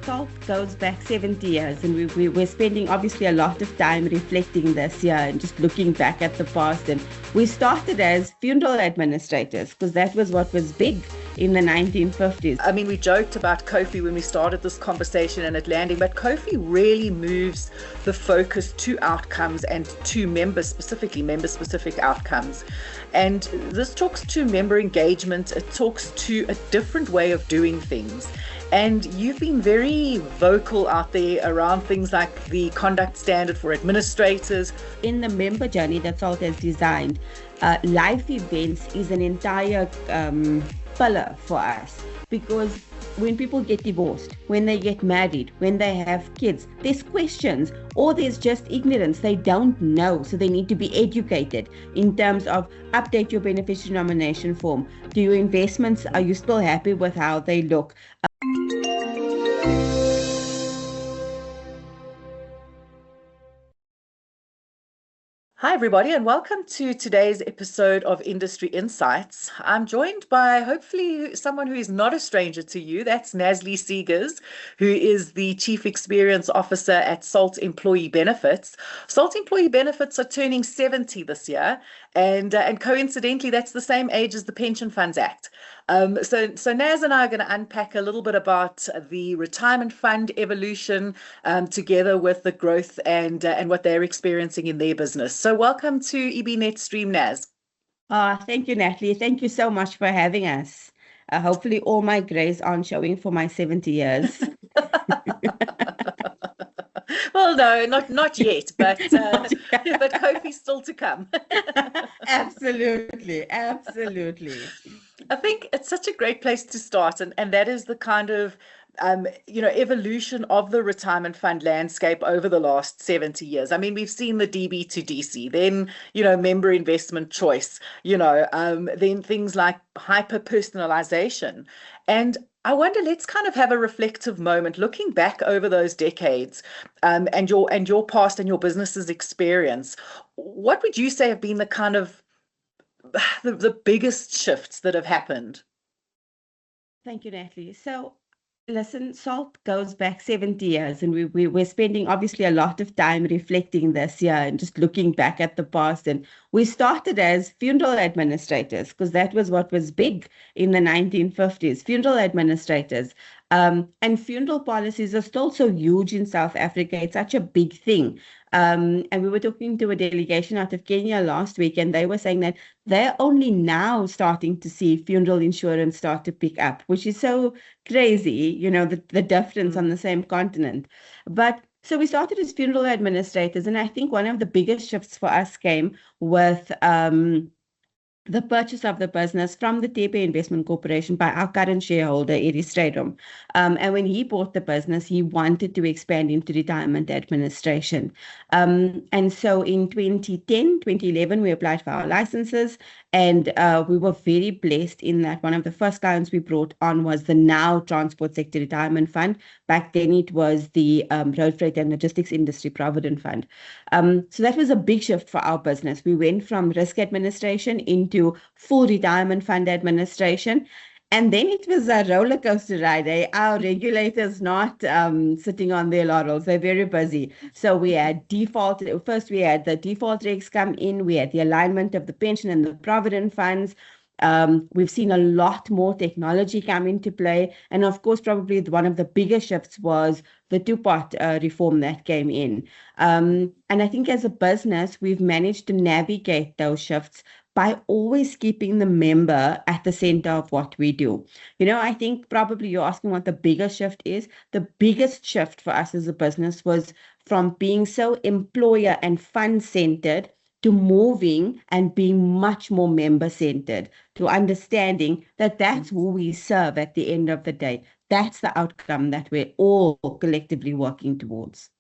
Salt goes back 70 years, and we're spending obviously a lot of time reflecting this year and just looking back at the past. And we started as funeral administrators because that was what was big in the 1950s. I mean, we joked about Kofi when we started this conversation and it landing, but Kofi really moves the focus to outcomes and to member-specific outcomes. And this talks to member engagement. It talks to a different way of doing things. And you've been very vocal out there around things like the conduct standard for administrators. In the member journey that Salt has designed, life events is an entire pillar for us, because when people get divorced, when they get married, when they have kids, there's questions or there's just ignorance. They don't know, so they need to be educated in terms of update your beneficiary nomination form. Do your investments, are you still happy with how they look? Hi, everybody, and welcome to today's episode of Industry Insights. I'm joined by hopefully someone who is not a stranger to you. That's Nazlie Seegers, who is the Chief Experience Officer at Salt Employee Benefits. Salt Employee Benefits are turning 70 this year, and coincidentally, that's the same age as the Pension Funds Act. So Naz and I are going to unpack a little bit about the retirement fund evolution, together with the growth and what they're experiencing in their business. So welcome to EBnet.Stream, Naz. Thank you, Natalie. Thank you so much for having us. Hopefully all my grays aren't showing for my 70 years. Well, no, not yet, but but Kofi's still to come. Absolutely. I think it's such a great place to start, and that is the kind of evolution of the retirement fund landscape over the last 70 years. I mean, we've seen the DB to DC, then, member investment choice, then things like hyper personalization. And I wonder, let's kind of have a reflective moment looking back over those decades, and your past and your business's experience. What would you say have been the kind of the biggest shifts that have happened? Thank you, Natalie. So listen, Salt goes back 70 years, and we're spending obviously a lot of time reflecting this year and just looking back at the past. And we started as funeral administrators because that was what was big in the 1950s, funeral administrators. And funeral policies are still so huge in South Africa. It's such a big thing. And we were talking to a delegation out of Kenya last week, and they were saying that they're only now starting to see funeral insurance start to pick up, which is so crazy, the difference on the same continent. But so we started as funeral administrators, and I think one of the biggest shifts for us came with the purchase of the business from the TP Investment Corporation by our current shareholder, EBnet.Stream. And when he bought the business, he wanted to expand into retirement administration. And so in 2011, we applied for our licenses, and we were very blessed in that one of the first clients we brought on was the now Transport Sector Retirement Fund. Back then, it was the Road Freight and Logistics Industry Provident Fund. So that was a big shift for our business. We went from risk administration into full retirement fund administration. And then it was a roller coaster ride. Our regulators not sitting on their laurels. They're very busy. So we had first we had the default regs come in. We had the alignment of the pension and the provident funds. We've seen a lot more technology come into play. And of course, probably one of the biggest shifts was the two-part reform that came in. And I think as a business, we've managed to navigate those shifts by always keeping the member at the center of what we do. I think probably you're asking what the biggest shift is. The biggest shift for us as a business was from being so employer and fund-centered to moving and being much more member-centered, to understanding that that's who we serve at the end of the day. That's the outcome that we're all collectively working towards.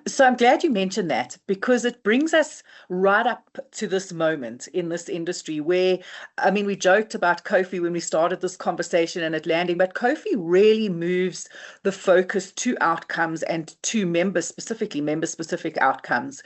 So I'm glad you mentioned that, because it brings us right up to this moment in this industry where, I mean, we joked about Kofi when we started this conversation and it landing, but Kofi really moves the focus to outcomes and to members, specifically member specific outcomes.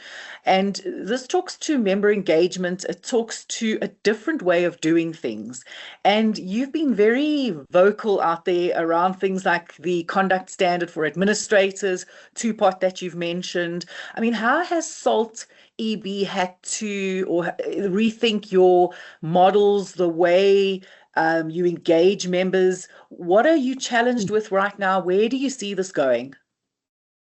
And this talks to member engagement. It talks to a different way of doing things. And you've been very vocal out there around things like the conduct standard for administrators, two-part that you've mentioned. I mean, how has SALT EB had to or rethink your models, the way you engage members? What are you challenged with right now? Where do you see this going?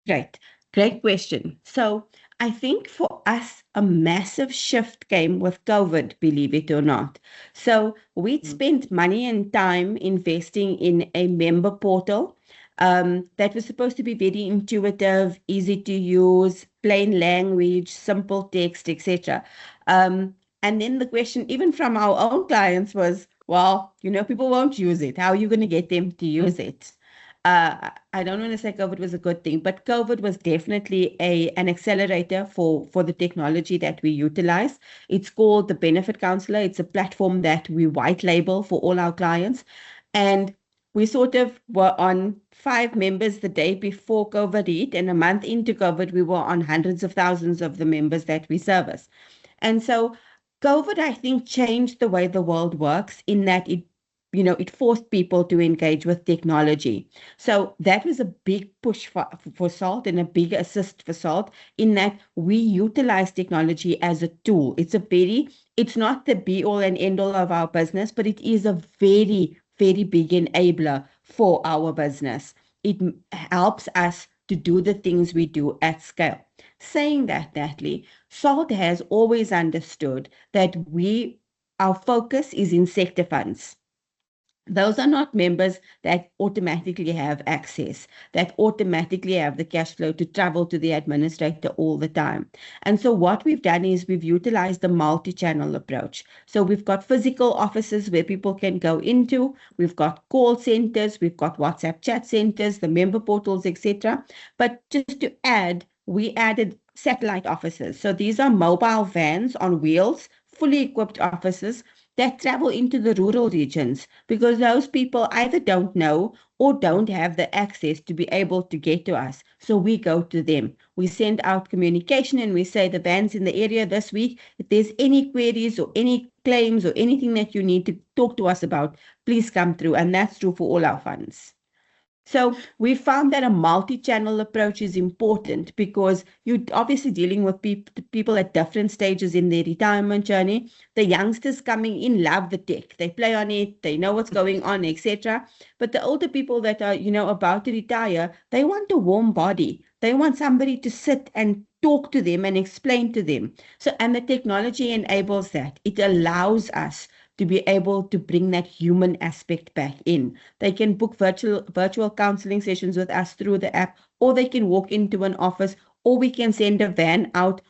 Great question. So I think for us, a massive shift came with COVID, believe it or not. So we'd Mm. spent money and time investing in a member portal that was supposed to be very intuitive, easy to use, plain language, simple text, etc. And then the question, even from our own clients, was, well, people won't use it. How are you going to get them to use it? I don't want to say COVID was a good thing, but COVID was definitely an accelerator for the technology that we utilize. It's called the Benefit Counselor. It's a platform that we white label for all our clients. And we sort of were on 5 members the day before COVID hit, and a month into COVID, we were on hundreds of thousands of the members that we service. And so COVID, I think, changed the way the world works in that it forced people to engage with technology. So that was a big push for SALT and a big assist for SALT in that we utilize technology as a tool. It's not the be all and end all of our business, but it is a very, very big enabler for our business. It helps us to do the things we do at scale. Saying that, Natalie, SALT has always understood that our focus is in sector funds. Those are not members that automatically have access, that automatically have the cash flow to travel to the administrator all the time. And so what we've done is we've utilized the multi-channel approach. So we've got physical offices where people can go into, we've got call centers, we've got WhatsApp chat centers, the member portals, etc. But just to add, we added satellite offices. So these are mobile vans on wheels, fully equipped offices that travel into the rural regions because those people either don't know or don't have the access to be able to get to us. So we go to them. We send out communication and we say the van's in the area this week. If there's any queries or any claims or anything that you need to talk to us about, please come through. And that's true for all our funds. So we found that a multi-channel approach is important because you're obviously dealing with people at different stages in their retirement journey. The youngsters coming in love the tech. They play on it, they know what's going on, etc. But the older people that are, about to retire, they want a warm body. They want somebody to sit and talk to them and explain to them. So, and the technology enables that. It allows us to be able to bring that human aspect back in. They can book virtual counseling sessions with us through the app, or they can walk into an office, or we can send a van out,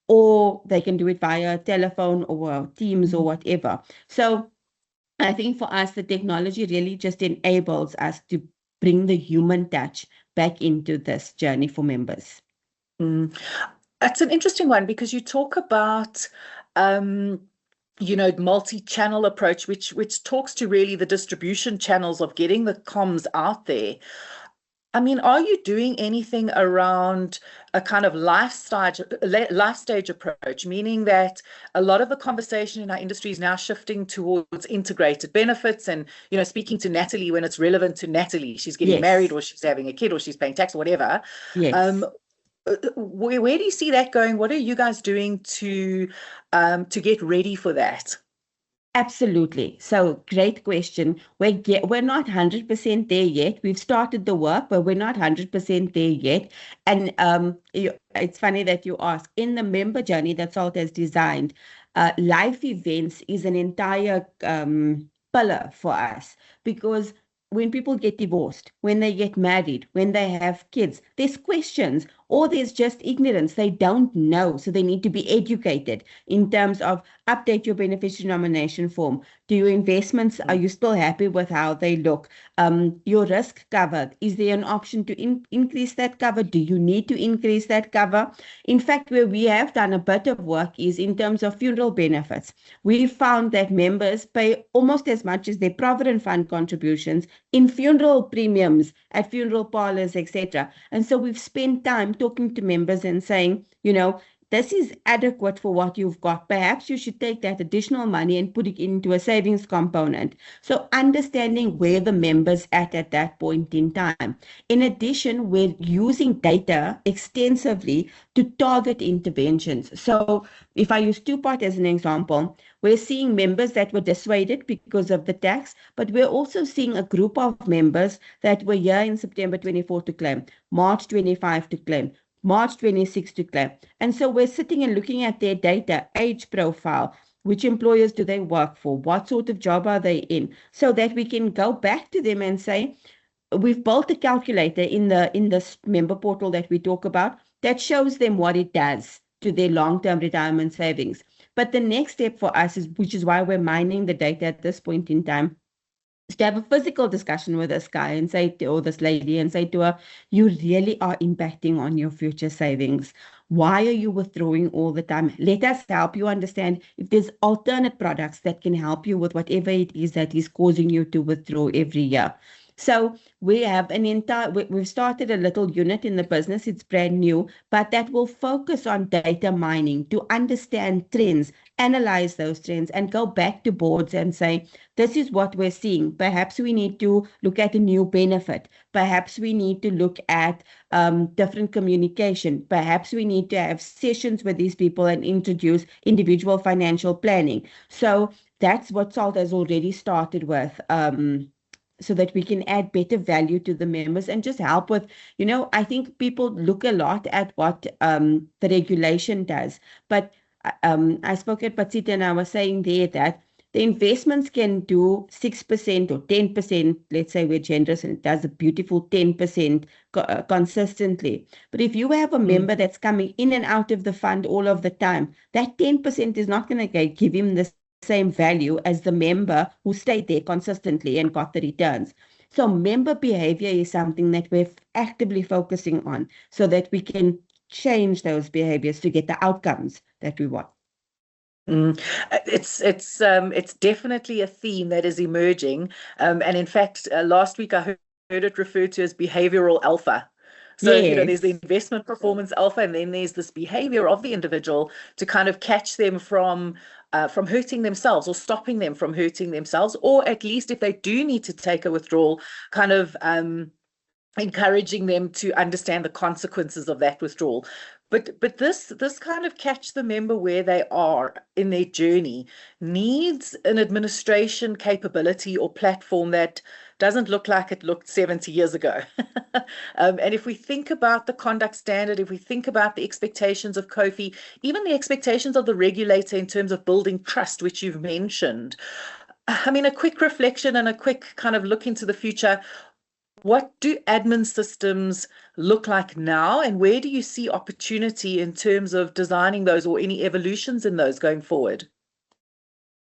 or they can do it via telephone or Teams or whatever. So I think for us, the technology really just enables us to bring the human touch back into this journey for members. That's an interesting one because you talk about multi-channel approach, which talks to really the distribution channels of getting the comms out there. I mean, are you doing anything around a kind of life stage approach, meaning that a lot of the conversation in our industry is now shifting towards integrated benefits and, speaking to Natalie when it's relevant to Natalie, she's getting married or she's having a kid or she's paying tax or whatever. Yes. Where do you see that going? What are you guys doing to get ready for that? Absolutely. So great question. We're not 100% there yet. We've started the work, but we're not 100% there yet. And it's funny that you ask. In the member journey that SALT has designed, life events is an entire pillar for us because when people get divorced, when they get married, when they have kids, there's questions. or there's just ignorance. They don't know, so they need to be educated in terms of update your beneficiary nomination form. Do your investments, are you still happy with how they look? Your risk cover, is there an option to increase that cover? Do you need to increase that cover? In fact, where we have done a bit of work is in terms of funeral benefits. We found that members pay almost as much as their provident fund contributions in funeral premiums at funeral parlors, etc. And so we've spent time talking to members and saying, this is adequate for what you've got. Perhaps you should take that additional money and put it into a savings component. So understanding where the member's at that point in time. In addition, we're using data extensively to target interventions. So if I use two-part as an example, we're seeing members that were dissuaded because of the tax, but we're also seeing a group of members that were here in September 24 to claim, March 25 to claim, March 26 to claim. And so we're sitting and looking at their data, age profile, which employers do they work for, what sort of job are they in, so that we can go back to them and say, we've built a calculator in this member portal that we talk about that shows them what it does to their long-term retirement savings. But the next step for us is, which is why we're mining the data at this point in time, is to have a physical discussion with this guy and say to, or this lady, and say to her, you really are impacting on your future savings. Why are you withdrawing all the time? Let us help you understand if there's alternate products that can help you with whatever it is that is causing you to withdraw every year. So we have we've started a little unit in the business. It's brand new, but that will focus on data mining to understand trends, analyze those trends, and go back to boards and say, this is what we're seeing. Perhaps we need to look at a new benefit. Perhaps we need to look at different communication. Perhaps we need to have sessions with these people and introduce individual financial planning. So that's what SALT has already started with. So that we can add better value to the members and just help with, I think people look a lot at what the regulation does. But I spoke at Patsita and I was saying there that the investments can do 6% or 10%, let's say we're generous and it does a beautiful 10% consistently. But if you have a member that's coming in and out of the fund all of the time, that 10% is not going to give him the same value as the member who stayed there consistently and got the returns. So member behavior is something that we're actively focusing on so that we can change those behaviors to get the outcomes that we want. It's definitely a theme that is emerging. And in fact, last week I heard it referred to as behavioral alpha. So, yes. There's the investment performance alpha, and then there's this behavior of the individual to kind of catch them from hurting themselves or stopping them from hurting themselves, or at least if they do need to take a withdrawal, kind of encouraging them to understand the consequences of that withdrawal. But this kind of catch the member where they are in their journey needs an administration capability or platform that doesn't look like it looked 70 years ago. And if we think about the conduct standard, if we think about the expectations of COFI, even the expectations of the regulator in terms of building trust, which you've mentioned, I mean, a quick reflection and a quick kind of look into the future. What do admin systems look like now, and where do you see opportunity in terms of designing those or any evolutions in those going forward?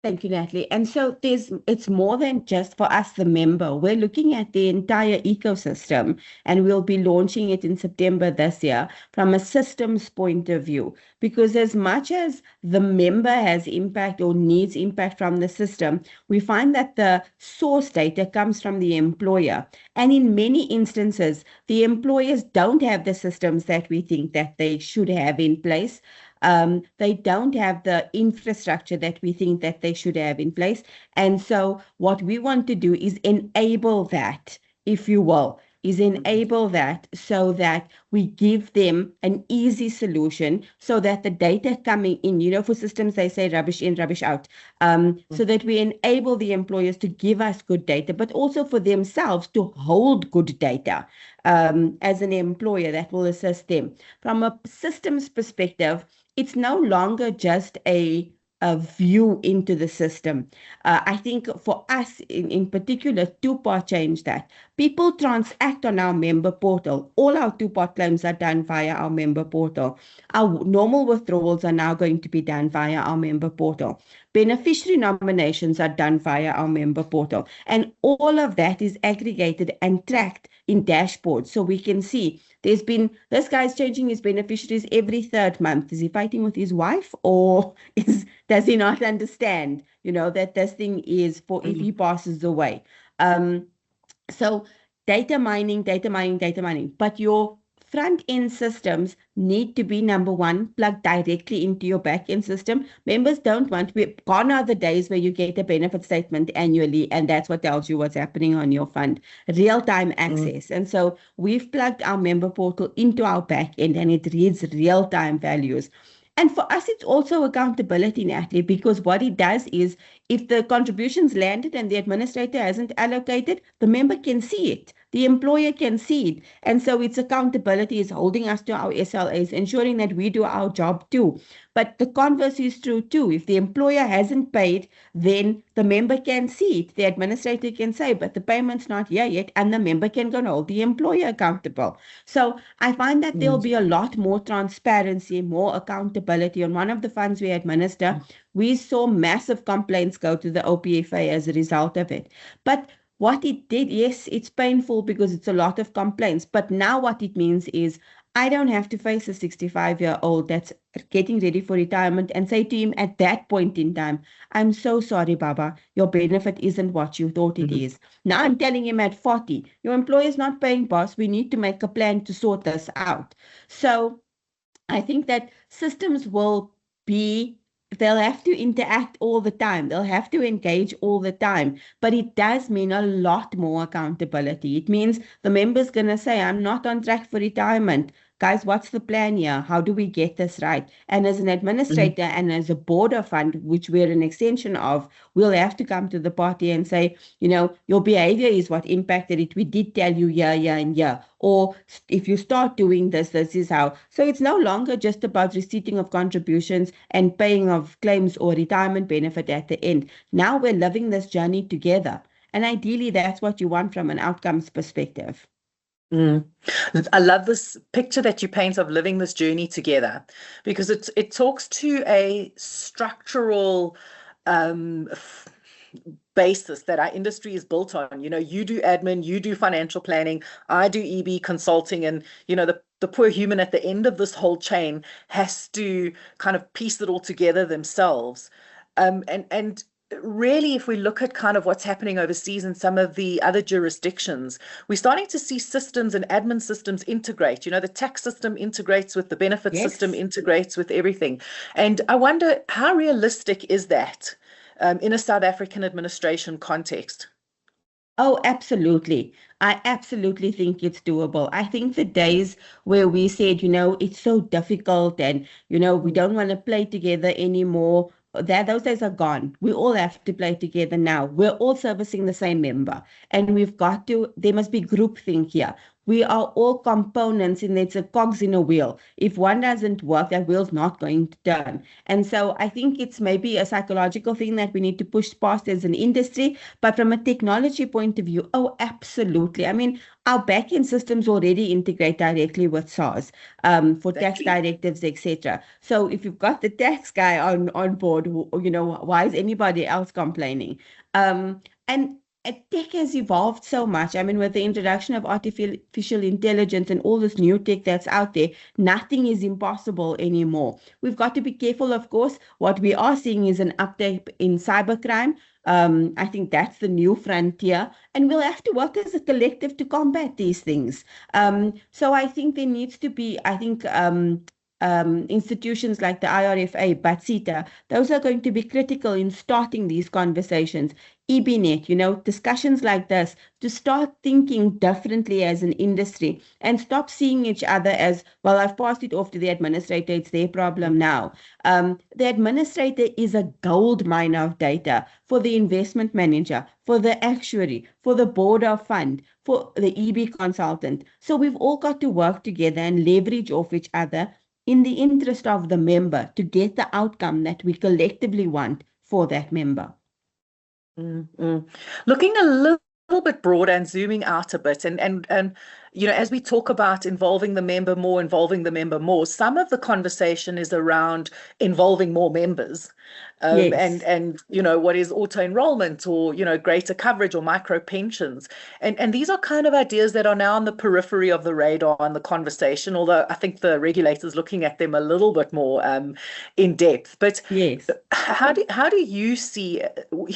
Thank you, Natalie. And so it's more than just for us, the member. We're looking at the entire ecosystem, and we'll be launching it in September this year from a systems point of view. Because as much as the member has impact or needs impact from the system, we find that the source data comes from the employer. And in many instances, the employers don't have the systems that we think that they should have in place. They don't have the infrastructure that we think that they should have in place. And so what we want to do is enable that, if you will, so that we give them an easy solution so that the data coming in, for systems, they say rubbish in, rubbish out, so that we enable the employers to give us good data, but also for themselves to hold good data as an employer that will assist them. From a systems perspective, it's no longer just a view into the system. I think for us in particular, two-part change that. People transact on our member portal. All our two-part claims are done via our member portal. Our normal withdrawals are now going to be done via our member portal. Beneficiary nominations are done via our member portal. And all of that is aggregated and tracked in dashboards. So we can see this guy's changing his beneficiaries every third month. Is he fighting with his wife, or does he not understand, that this thing is for if he passes away? So data mining, data mining, data mining. But your front end systems need to be, number one, plugged directly into your back end system. Members don't want, gone are the days where you get a benefit statement annually and that's what tells you what's happening on your fund. Real-time access. And so we've plugged our member portal into our back end and it reads real-time values. And for us, it's also accountability, Natalie, because what it does is if the contributions landed and the administrator hasn't allocated, the member can see it. The employer can see it. And so it's accountability is holding us to our SLAs, ensuring that we do our job too. But the converse is true too. If the employer hasn't paid, then the member can see it. The administrator can say, but the payment's not here yet, and the member can go and hold the employer accountable. So I find that there'll be a lot more transparency, more accountability. On one of the funds we administer, we saw massive complaints go to the OPFA as a result of it. But what it did, yes, it's painful because it's a lot of complaints. But now what it means is I don't have to face a 65-year-old that's getting ready for retirement and say to him at that point in time, I'm so sorry, Baba, your benefit isn't what you thought it is. Now I'm telling him at 40, your employer is not paying, boss. We need to make a plan to sort this out. So I think that systems they'll have to interact all the time. They'll have to engage all the time. But it does mean a lot more accountability. It means the member's going to say, I'm not on track for retirement. Guys, what's the plan here? How do we get this right? And as an administrator and as a board of fund, which we're an extension of, we'll have to come to the party and say, your behavior is what impacted it. We did tell you and yeah. Or if you start doing this is how. So it's no longer just about receipting of contributions and paying of claims or retirement benefit at the end. Now we're living this journey together. And ideally, that's what you want from an outcomes perspective. I love this picture that you paint of living this journey together, because it talks to a structural basis that our industry is built on. You do admin, you do financial planning, I do EB consulting, and the poor human at the end of this whole chain has to kind of piece it all together themselves. And really, if we look at kind of what's happening overseas in some of the other jurisdictions, we're starting to see systems and admin systems integrate. The tax system integrates with the benefit system, integrates with everything. And I wonder, how realistic is that in a South African administration context? Oh, absolutely. I absolutely think it's doable. I think the days where we said, it's so difficult and, we don't want to play together anymore, those days are gone. We all have to play together now. We're all servicing the same member, and there must be groupthink here. We are all components, and it's a cogs in a wheel. If one doesn't work, that wheel's not going to turn. And so I think it's maybe a psychological thing that we need to push past as an industry. But from a technology point of view, oh, absolutely. I mean, our back-end systems already integrate directly with SARS for tax directives, etc. So if you've got the tax guy on board, why is anybody else complaining? And tech has evolved so much. I mean, with the introduction of artificial intelligence and all this new tech that's out there, nothing is impossible anymore. We've got to be careful, of course. What we are seeing is an uptake in cybercrime. I think that's the new frontier, and we'll have to work as a collective to combat these things. So I think there needs to be, institutions like the IRFA, BATSITA, those are going to be critical in starting these conversations. EBnet, discussions like this, to start thinking differently as an industry and stop seeing each other as, well, I've passed it off to the administrator, it's their problem now. The administrator is a gold mine of data for the investment manager, for the actuary, for the board of fund, for the EB consultant. So we've all got to work together and leverage off each other in the interest of the member to get the outcome that we collectively want for that member. Looking a little bit broader and zooming out a bit, and as we talk about involving the member more, some of the conversation is around involving more members, Yes. and what is auto enrollment, or greater coverage, or micro pensions, and these are kind of ideas that are now on the periphery of the radar and the conversation. Although I think the regulator's looking at them a little bit more in depth, but. Yes. How do you see,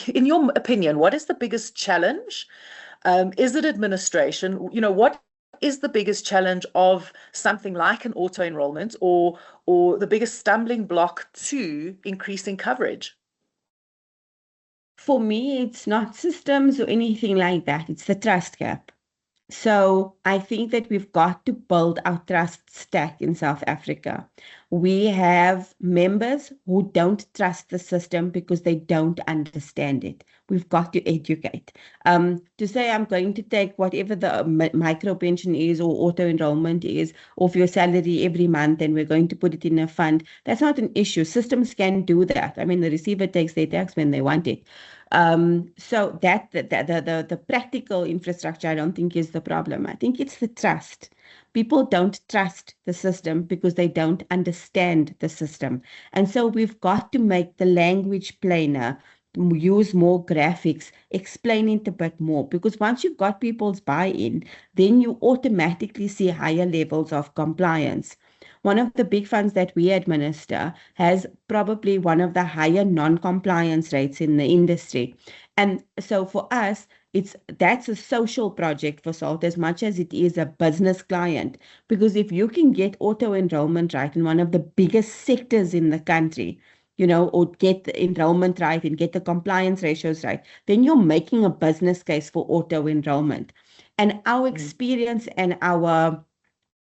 in your opinion, what is the biggest challenge? Is it administration? What is the biggest challenge of something like an auto enrollment, or the biggest stumbling block to increasing coverage? For me, it's not systems or anything like that. It's the trust gap. So I think that we've got to build our trust stack in South Africa. We have members who don't trust the system because they don't understand it. We've got to educate. To say I'm going to take whatever the micro pension is or auto enrollment is of your salary every month and we're going to put it in a fund, that's not an issue. Systems can do that. I mean, the receiver takes their tax when they want it. So that the practical infrastructure, I don't think is the problem. I think it's the trust. People don't trust the system because they don't understand the system. And so we've got to make the language plainer, use more graphics, explain it a bit more. Because once you've got people's buy-in, then you automatically see higher levels of compliance. One of the big funds that we administer has probably one of the higher non-compliance rates in the industry. And so for us, that's a social project for SALT as much as it is a business client. Because if you can get auto enrollment right in one of the biggest sectors in the country, or get the enrollment right and get the compliance ratios right, then you're making a business case for auto enrollment. And our experience and our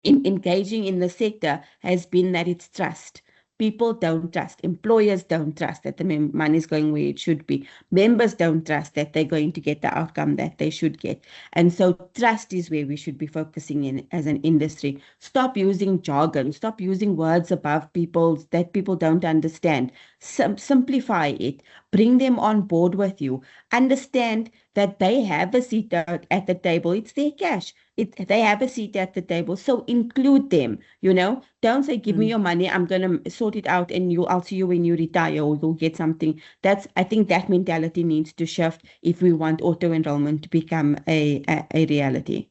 engaging in the sector has been that it's trust. People don't trust. Employers don't trust that the money is going where it should be. Members don't trust that they're going to get the outcome that they should get. And so trust is where we should be focusing in as an industry. Stop using jargon. Stop using words above that people don't understand. Simplify it. Bring them on board with you. Understand that they have a seat at the table. It's their cash. They have a seat at the table. So include them, Don't say, give me your money, I'm going to sort it out, and I'll see you when you retire or you'll get something. I think that mentality needs to shift if we want auto enrollment to become a reality.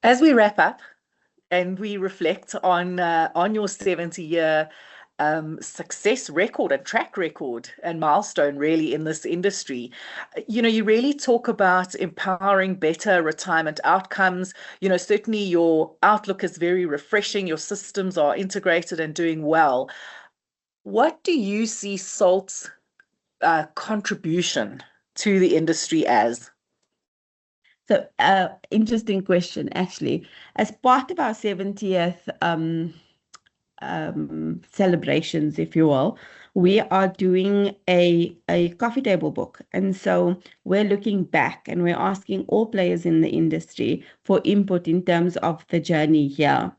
As we wrap up and we reflect on your 70-year success record and track record and milestone really in this industry, you really talk about empowering better retirement outcomes. Certainly your outlook is very refreshing. Your systems are integrated and doing well. What do you see SALT's contribution to the industry as? So, interesting question, actually. As part of our 70th celebrations, if you will, we are doing a coffee table book. And so we're looking back and we're asking all players in the industry for input in terms of the journey here.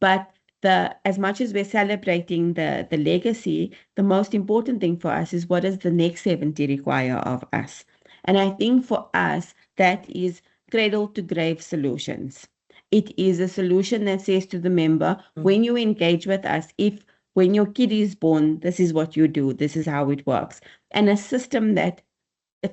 But as much as we're celebrating the legacy, the most important thing for us is what does the next 70 require of us? And I think for us, that is cradle to grave solutions. It is a solution that says to the member, when you engage with us, when your kid is born, this is what you do, this is how it works. And a system that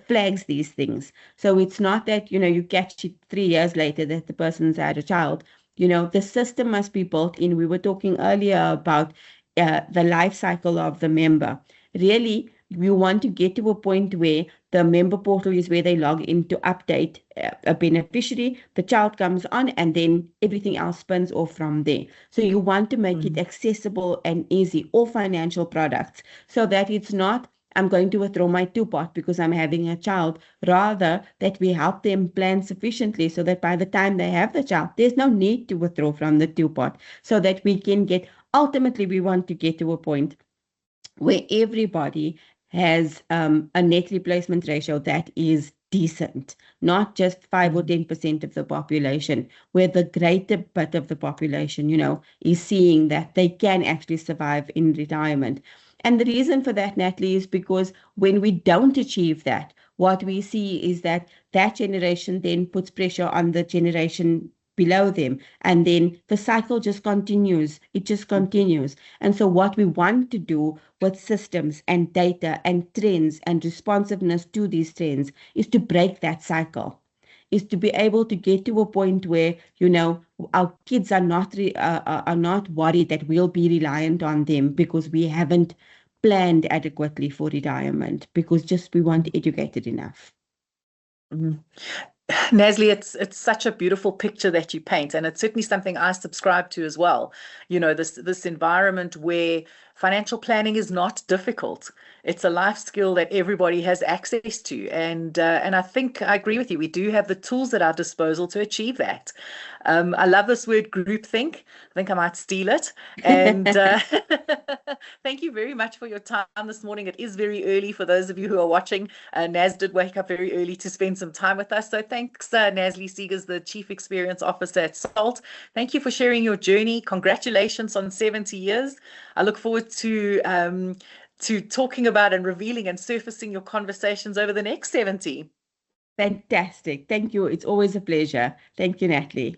flags these things. So it's not that, you catch it 3 years later that the person's had a child. The system must be built in. We were talking earlier about the life cycle of the member. Really, we want to get to a point where the member portal is where they log in to update a beneficiary, the child comes on, and then everything else spins off from there. So you want to make it accessible and easy, all financial products, so that it's not, I'm going to withdraw my two-pot because I'm having a child, rather that we help them plan sufficiently so that by the time they have the child, there's no need to withdraw from the two-pot, so that we can ultimately, we want to get to a point where everybody has a net replacement ratio that is decent, not just 5 or 10% of the population, where the greater bit of the population, is seeing that they can actually survive in retirement. And the reason for that, Natalie, is because when we don't achieve that, what we see is that that generation then puts pressure on the generation below them. And then the cycle just continues. It just continues. And so what we want to do with systems and data and trends and responsiveness to these trends is to break that cycle, is to be able to get to a point where, our kids are not worried that we'll be reliant on them because we haven't planned adequately for retirement, because just we weren't educated enough. Mhm. Nazlie, it's such a beautiful picture that you paint, and it's certainly something I subscribe to as well. This environment where financial planning is not difficult. It's a life skill that everybody has access to, and I think I agree with you. We do have the tools at our disposal to achieve that. I love this word groupthink. I think I might steal it. And thank you very much for your time this morning. It is very early for those of you who are watching. Naz did wake up very early to spend some time with us. So thanks, Nazlie Seegers, the Chief Experience Officer at SALT. Thank you for sharing your journey. Congratulations on 70 years. I look forward to talking about and revealing and surfacing your conversations over the next 70. Fantastic. Thank you. It's always a pleasure. Thank you, Natalie.